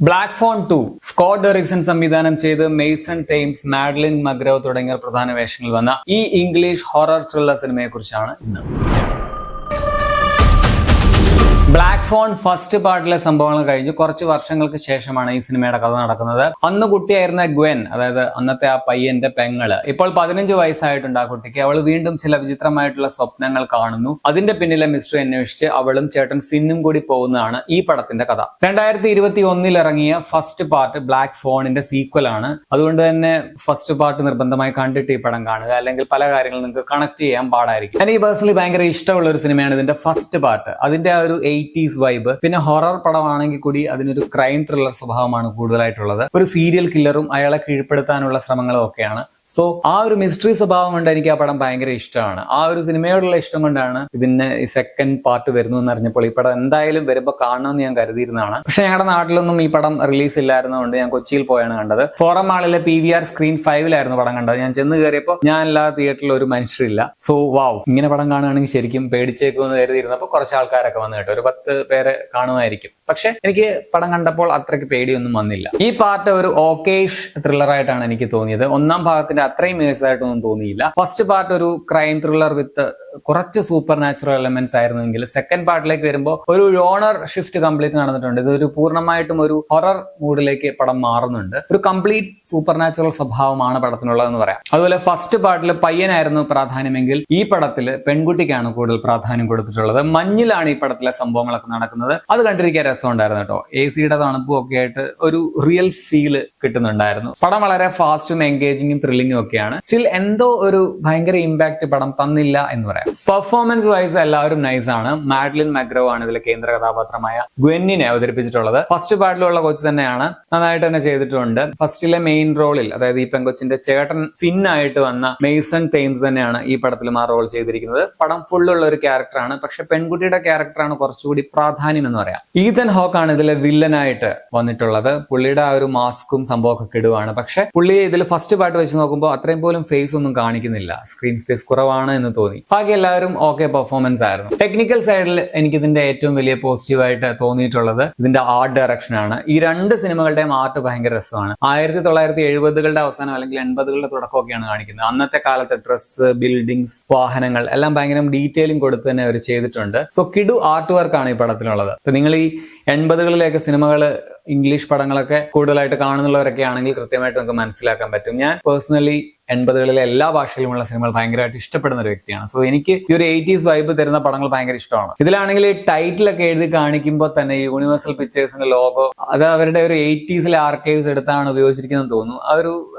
Black phone 2 Scott ഡെറിക്സൺ സംവിധാനം ചെയ്ത് Mason Thames, Madeline മഗ്രോ തുടങ്ങിയ പ്രധാന വേഷങ്ങളിൽ വന്ന ഈ ഇംഗ്ലീഷ് ഹൊറർ ത്രില്ലർ സിനിമയെ കുറിച്ചാണ് ഇന്ന്. ബ്ലാക്ക് ഫോൺ ഫസ്റ്റ് പാർട്ടിലെ സംഭവങ്ങൾ കഴിഞ്ഞ് കുറച്ച് വർഷങ്ങൾക്ക് ശേഷമാണ് ഈ സിനിമയുടെ കഥ നടക്കുന്നത്. അന്ന് കുട്ടിയായിരുന്ന ഗ്വെൻ, അതായത് അന്നത്തെ ആ പയ്യന്റെ പെങ്ങള്, ഇപ്പോൾ 15 വയസ്സായിട്ടുണ്ട് ആ കുട്ടിക്ക്. അവൾ വീണ്ടും ചില വിചിത്രമായിട്ടുള്ള സ്വപ്നങ്ങൾ കാണുന്നു. അതിന്റെ പിന്നിലെ മിസ്റ്ററി അന്വേഷിച്ച് അവളും ചേട്ടൻ ഫിന്നും കൂടി പോകുന്നതാണ് ഈ പടത്തിന്റെ കഥ. 2021 ഇറങ്ങിയ ഫസ്റ്റ് പാർട്ട് ബ്ലാക്ക് ഫോണിന്റെ സീക്വൽ ആണ്. അതുകൊണ്ട് തന്നെ ഫസ്റ്റ് പാർട്ട് നിർബന്ധമായി കണ്ടിട്ട് ഈ പടം കാണുക, അല്ലെങ്കിൽ പല കാര്യങ്ങളും നിങ്ങൾക്ക് കണക്ട് ചെയ്യാൻ പാടായിരിക്കും. എനിക്ക് പേഴ്സണലി ഭയങ്കര ഇഷ്ടമുള്ള ഒരു സിനിമയാണ് ഇതിന്റെ ഫസ്റ്റ് പാർട്ട്. അതിന്റെ ആ ഒരു 80s വൈബ്, പിന്നെ ഹൊറർ പടമാണെങ്കിൽ കൂടി അതിനൊരു ക്രൈം ത്രില്ലർ സ്വഭാവമാണ് കൂടുതലായിട്ടുള്ളത്. ഒരു സീരിയൽ കില്ലറും അയാളെ കീഴ്പ്പെടുത്താനുള്ള ശ്രമങ്ങളും ഒക്കെയാണ്. സോ ആ ഒരു മിസ്റ്ററി സ്വഭാവം കൊണ്ട് എനിക്ക് ആ പടം ഭയങ്കര ഇഷ്ടമാണ്. ആ ഒരു സിനിമയോടുള്ള ഇഷ്ടം കൊണ്ടാണ് ഇതിന് ഈ സെക്കൻഡ് പാർട്ട് വരുന്നു എന്ന് അറിഞ്ഞപ്പോൾ ഈ പടം എന്തായാലും വരുമ്പോൾ കാണണമെന്ന് ഞാൻ കരുതിയിരുന്നതാണ്. പക്ഷെ ഞങ്ങളുടെ നാട്ടിലൊന്നും ഈ പടം റിലീസ് ഇല്ലായിരുന്നതുകൊണ്ട് ഞാൻ കൊച്ചിയിൽ പോയാണ് കണ്ടത്. ഫോറം മാളിലെ PVR സ്ക്രീൻ 5-ലായിരുന്നു പടം കണ്ടത്. ഞാൻ ചെന്ന് കയറിയപ്പോൾ ഞാൻ എല്ലാ തിയേറ്ററിലും ഒരു മനുഷ്യരില്ല. സോ വാവ്, ഇങ്ങനെ പടം കാണുകയാണെങ്കിൽ ശരിക്കും പേടിച്ചേക്കുമെന്ന് കരുതിയിരുന്നപ്പോൾ കുറച്ച് ആൾക്കാരൊക്കെ വന്നു കേട്ടോ. ഒരു 10 പേര് കാണുമായിരിക്കും. പക്ഷെ എനിക്ക് പടം കണ്ടപ്പോൾ അത്രയ്ക്ക് പേടിയൊന്നും വന്നില്ല. ഈ പാർട്ട് ഒരു ഓക്കേഷ് ത്രില്ലറായിട്ടാണ് എനിക്ക് തോന്നിയത്. ഒന്നാം ഭാഗത്തിന്റെ അത്രയും മികച്ചതായിട്ടൊന്നും തോന്നിയില്ല. ഫസ്റ്റ് പാർട്ട് ഒരു ക്രൈം ത്രില്ലർ വിത്ത് കുറച്ച് സൂപ്പർ നാച്ചുറൽ എലമെന്റ്സ് ആയിരുന്നെങ്കിൽ സെക്കൻഡ് പാർട്ടിലേക്ക് വരുമ്പോൾ ഒരു ജോണർ ഷിഫ്റ്റ് കംപ്ലീറ്റ് നടന്നിട്ടുണ്ട്. ഇതൊരു പൂർണ്ണമായിട്ടും ഒരു ഹൊറർ മൂഡിലേക്ക് പടം മാറുന്നുണ്ട്. ഒരു കംപ്ലീറ്റ് സൂപ്പർ നാച്ചുറൽ സ്വഭാവമാണ് പടത്തിനുള്ളതെന്ന് പറയാം. അതുപോലെ ഫസ്റ്റ് പാർട്ടിൽ പയ്യനായിരുന്നു പ്രാധാന്യമെങ്കിൽ ഈ പടത്തിൽ പെൺകുട്ടിക്കാണ് കൂടുതൽ പ്രാധാന്യം കൊടുത്തിട്ടുള്ളത്. മഞ്ഞിലാണ് ഈ പടത്തിലെ സംഭവങ്ങളൊക്കെ നടക്കുന്നത്. അത് കണ്ടിരിക്കാൻ രസമുണ്ടായിരുന്നു കേട്ടോ. AC-യുടെ തണുപ്പും ഒക്കെ ആയിട്ട് ഒരു റിയൽ ഫീല് കിട്ടുന്നുണ്ടായിരുന്നു. പടം വളരെ ഫാസ്റ്റും എൻഗേജിങ്ങും ത്രില്ലിംഗും ഒക്കെയാണ്. സ്റ്റിൽ എന്തോ ഒരു ഭയങ്കര ഇമ്പാക്ട് പടം തന്നില്ല എന്ന് പറയാം. പെർഫോമൻസ് വൈസ് എല്ലാവരും നൈസ് ആണ്. മാഡ്ലിൻ മഗ്രോ ആണ് ഇതിലെ കേന്ദ്ര കഥാപാത്രമായ ഗ്വെന്നിനെ അവതരിപ്പിച്ചിട്ടുള്ളത്. ഫസ്റ്റ് പാർട്ടിലുള്ള കൊച്ചു തന്നെയാണ്, നന്നായിട്ട് തന്നെ ചെയ്തിട്ടുണ്ട്. ഫസ്റ്റിലെ മെയിൻ റോളിൽ, അതായത് ഈ പെങ്കൊച്ചിന്റെ ചേട്ടൻ ഫിൻ ആയിട്ട് വന്ന മെയ്സൺ തെയിംസ് തന്നെയാണ് ഈ പടത്തിലും ആ റോൾ ചെയ്തിരിക്കുന്നത്. പടം ഫുള്ളുള്ള ഒരു ക്യാരക്ടറാണ്. പക്ഷെ പെൺകുട്ടിയുടെ ക്യാരക്ടറാണ് കുറച്ചുകൂടി പ്രാധാന്യം എന്ന് പറയാം. ഈതൻ ഹോക്ക് ആണ് ഇതിലെ വില്ലനായിട്ട് വന്നിട്ടുള്ളത്. പുള്ളിയുടെ ആ ഒരു മാസ്കും സംഭവമൊക്കെ കിടുവാണ്. പക്ഷെ പുള്ളിയെ ഇതിൽ ഫസ്റ്റ് പാർട്ട് വെച്ച് നോക്കുമ്പോൾ അത്രയും പോലും ഫേസ് ഒന്നും കാണിക്കുന്നില്ല. സ്ക്രീൻ സ്പേസ് കുറവാണ് എന്ന് തോന്നി. ബാക്കി എല്ലാവരും ഓക്കെ പെർഫോമൻസ് ആയിരുന്നു. ടെക്നിക്കൽ സൈഡിൽ എനിക്ക് ഇതിന്റെ ഏറ്റവും വലിയ പോസിറ്റീവായിട്ട് തോന്നിയിട്ടുള്ളത് ഇതിന്റെ ആർട്ട് ഡയറക്ഷൻ ആണ്. ഈ രണ്ട് സിനിമകളുടെയും ആർട്ട് ഭയങ്കര രസമാണ്. 1970കളുടെ അവസാനം അല്ലെങ്കിൽ 80കളുടെ തുടക്കമൊക്കെയാണ് കാണിക്കുന്നത്. അന്നത്തെ കാലത്തെ ഡ്രസ്സ്, ബിൽഡിങ്സ്, വാഹനങ്ങൾ എല്ലാം ഭയങ്കര ഡീറ്റെയിലിംഗ് കൊടുത്ത് തന്നെ അവർ ചെയ്തിട്ടുണ്ട്. സോ കിഡു ആർട്ട് വർക്കാണ് ഈ പടത്തിലുള്ളത്. അപ്പൊ നിങ്ങൾ ഈ 80കളിലേക്ക് സിനിമകള്, ഇംഗ്ലീഷ് പടങ്ങളൊക്കെ കൂടുതലായിട്ട് കാണുന്നുള്ളവരൊക്കെ ആണെങ്കിൽ കൃത്യമായിട്ട് നമുക്ക് മനസ്സിലാക്കാൻ പറ്റും. ഞാൻ പേഴ്സണലി 80കളിലെ എല്ലാ ഭാഷയിലുമുള്ള സിനിമകൾ ഭയങ്കരമായിട്ട് ഇഷ്ടപ്പെടുന്ന ഒരു വ്യക്തിയാണ്. സോ എനിക്ക് ഈ ഒരു 80s വൈബ് തരുന്ന പടങ്ങൾ ഭയങ്കര ഇഷ്ടമാണ്. ഇതിലാണെങ്കിൽ ടൈറ്റിലൊക്കെ എഴുതി കാണിക്കുമ്പോൾ തന്നെ യൂണിവേഴ്സൽ പിക്ചേഴ്സിന്റെ ലോഗോ അത് അവരുടെ ഒരു 80s ആർക്കൈവ്സ് എടുത്താണ് ഉപയോഗിച്ചിരിക്കുന്നത് തോന്നുന്നു.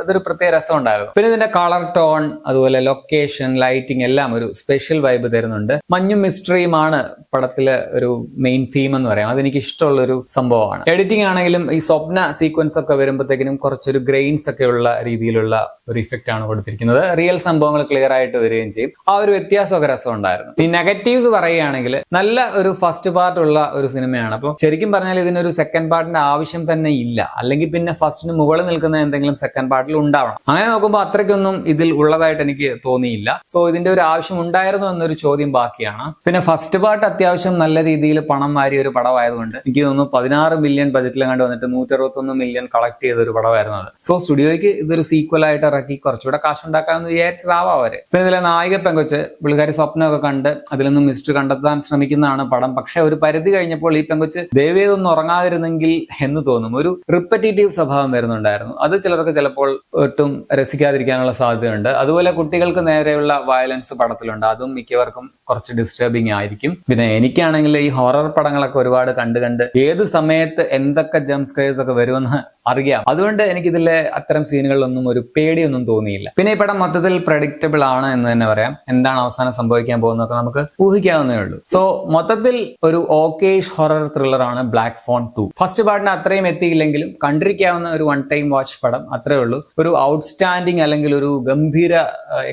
അതൊരു പ്രത്യേക രസം ഉണ്ടായിരുന്നു. പിന്നെ ഇതിന്റെ കളർ ടോൺ, അതുപോലെ ലൊക്കേഷൻ, ലൈറ്റിംഗ് എല്ലാം ഒരു സ്പെഷ്യൽ വൈബ് തരുന്നുണ്ട്. മഞ്ഞും മിസ്റ്ററിയുമാണ് പടത്തിലെ ഒരു മെയിൻ തീം എന്ന് പറയാം. അതെനിക്ക് ഇഷ്ടമുള്ള ഒരു സംഭവമാണ്. എഡിറ്റിംഗ് ആണെങ്കിലും ഈ സ്വപ്ന സീക്വൻസ് ഒക്കെ വരുമ്പോഴത്തേക്കിനും കുറച്ചൊരു ഗ്രെയിൻസ് ഒക്കെ ഉള്ള രീതിയിലുള്ള ഒരു ഇഫക്റ്റ് ആണ് കൊടുത്തിരിക്കുന്നത്. റിയൽ സംഭവങ്ങൾ ക്ലിയർ ആയിട്ട് വരികയും ചെയ്യും. ആ ഒരു വ്യത്യാസമൊക്കെ രസം ഉണ്ടായിരുന്നു. ഈ നെഗറ്റീവ്സ് പറയുകയാണെങ്കിൽ നല്ല ഒരു ഫസ്റ്റ് പാർട്ട് ഉള്ള ഒരു സിനിമയാണ്. അപ്പോൾ ശരിക്കും പറഞ്ഞാൽ ഇതിനൊരു സെക്കൻഡ് പാർട്ടിന്റെ ആവശ്യം തന്നെ ഇല്ല. അല്ലെങ്കിൽ പിന്നെ ഫസ്റ്റിന് മുകളിൽ നിൽക്കുന്ന എന്തെങ്കിലും സെക്കൻഡ് പാർട്ടിൽ ഉണ്ടാവണം. അങ്ങനെ നോക്കുമ്പോൾ അത്രയ്ക്കൊന്നും ഇതിൽ ഉള്ളതായിട്ട് എനിക്ക് തോന്നിയില്ല. സോ ഇതിന്റെ ഒരു ആവശ്യം ഉണ്ടായിരുന്നു എന്നൊരു ചോദ്യം ബാക്കിയാണ്. പിന്നെ ഫസ്റ്റ് പാർട്ട് അത്യാവശ്യം നല്ല രീതിയിൽ പണം വാരിയ ഒരു പടമായതുകൊണ്ട് എനിക്ക് തോന്നുന്നു 16 മില്യൺ ബജറ്റിലും കണ്ട് വന്നിട്ട് 161 മില്യൺ കളക്ട് ചെയ്ത ഒരു പടമായിരുന്നു അത്. സോ സ്റ്റുഡിയോയ്ക്ക് ഇതൊരു സീക്വൽ ആയിട്ട് ഇറക്കി കുറച്ചുകൂടെ കാശുണ്ടാക്കാമെന്ന് വിചാരിച്ചതാവാം അവര്. പിന്നെ ഇതിലെ നായിക പെങ്കൊച്ച് പുള്ളിക്കാരി സ്വപ്നമൊക്കെ കണ്ട് അതിൽ നിന്നും മിസ്റ്ററി കണ്ടെത്താൻ ശ്രമിക്കുന്നതാണ് പടം. പക്ഷെ ഒരു പരിധി കഴിഞ്ഞപ്പോൾ ഈ പെങ്കൊച്ച് ദയവേതൊന്നും ഉറങ്ങാതിരുന്നെങ്കിൽ എന്ന് തോന്നും. ഒരു റിപ്പറ്റേറ്റീവ് സ്വഭാവം വരുന്നുണ്ടായിരുന്നു. അത് ചിലർക്ക് ചിലപ്പോൾ ഒട്ടും രസിക്കാതിരിക്കാനുള്ള സാധ്യതയുണ്ട്. അതുപോലെ കുട്ടികൾക്ക് നേരെയുള്ള വയലൻസ് പടത്തിലുണ്ട്. അതും മിക്കവർക്കും കുറച്ച് ഡിസ്റ്റർബിങ് ആയിരിക്കും. പിന്നെ എനിക്കാണെങ്കിൽ ഈ ഹൊറർ പടങ്ങളൊക്കെ ഒരുപാട് കണ്ട് ഏത് സമയത്ത് എന്തൊക്കെ ജംപ് സ്കെയർസ് ഒക്കെ വരുമെന്ന് അറിയാം. അതുകൊണ്ട് എനിക്കിതിലെ അത്തരം സീനുകളിലൊന്നും ഒരു പേടിയൊന്നും തോന്നിയില്ല. പിന്നെ ഈ പടം മൊത്തത്തിൽ പ്രഡിക്റ്റബിൾ ആണ് എന്ന് തന്നെ പറയാം. എന്താണ് അവസാനം സംഭവിക്കാൻ പോകുന്നതൊക്കെ നമുക്ക് ഊഹിക്കാവുന്നേ ഉള്ളൂ. സോ മൊത്തത്തിൽ ഒരു ഓക്കേഷ് ഹൊറർ ത്രില്ലർ ആണ് ബ്ലാക്ക് ഫോൺ 2. ഫസ്റ്റ് പാർട്ടിന് അത്രയും എത്തിയില്ലെങ്കിലും കണ്ടിരിക്കാവുന്ന ഒരു വൺ ടൈം വാച്ച് പടം, അത്രേ ഉള്ളൂ. ഒരു ഔട്ട്സ്റ്റാൻഡിങ് അല്ലെങ്കിൽ ഒരു ഗംഭീര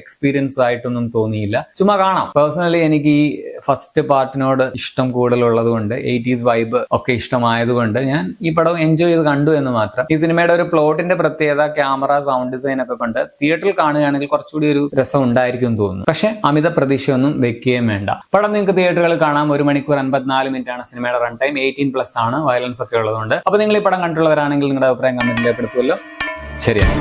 എക്സ്പീരിയൻസ് ആയിട്ടൊന്നും തോന്നിയില്ല. ചുമ്മാ കാണാം. പേഴ്സണലി എനിക്ക് ഈ ഫസ്റ്റ് പാർട്ടിനോട് ഇഷ്ടം കൂടുതലുള്ളത് കൊണ്ട്, 80s വൈബ് ഒക്കെ ഇഷ്ടമായതുകൊണ്ട് ഞാൻ ഈ പടം എൻജോയ് ചെയ്ത് കണ്ടു എന്ന് മാത്രം. മാത്രം. ഈ സിനിമയുടെ ഒരു പ്ലോട്ടിന്റെ പ്രത്യേകത ക്യാമറ, സൗണ്ട് ഡിസൈൻ ഒക്കെ കൊണ്ട് തിയേറ്ററിൽ കാണുകയാണെങ്കിൽ കുറച്ചുകൂടി ഒരു രസം ഉണ്ടായിരിക്കും തോന്നുന്നു. പക്ഷെ അമിത പ്രതീക്ഷയൊന്നും വെക്കുകയും വേണ്ട. പടം നിങ്ങൾക്ക് തിയേറ്ററുകളിൽ കാണാം. 1 മണിക്കൂർ 54 മിനിറ്റ് ആണ് സിനിമയുടെ റൺ ടൈം. 18+ ആണ്. വയലൻസ് ഒക്കെ ഉള്ളതുകൊണ്ട്. അപ്പൊ നിങ്ങൾ ഈ പടം കണ്ടുള്ളവരാണെങ്കിൽ നിങ്ങളുടെ അഭിപ്രായം കമന്റിൽ രേഖപ്പെടുത്തുമല്ലോ. ശരിയാണ്.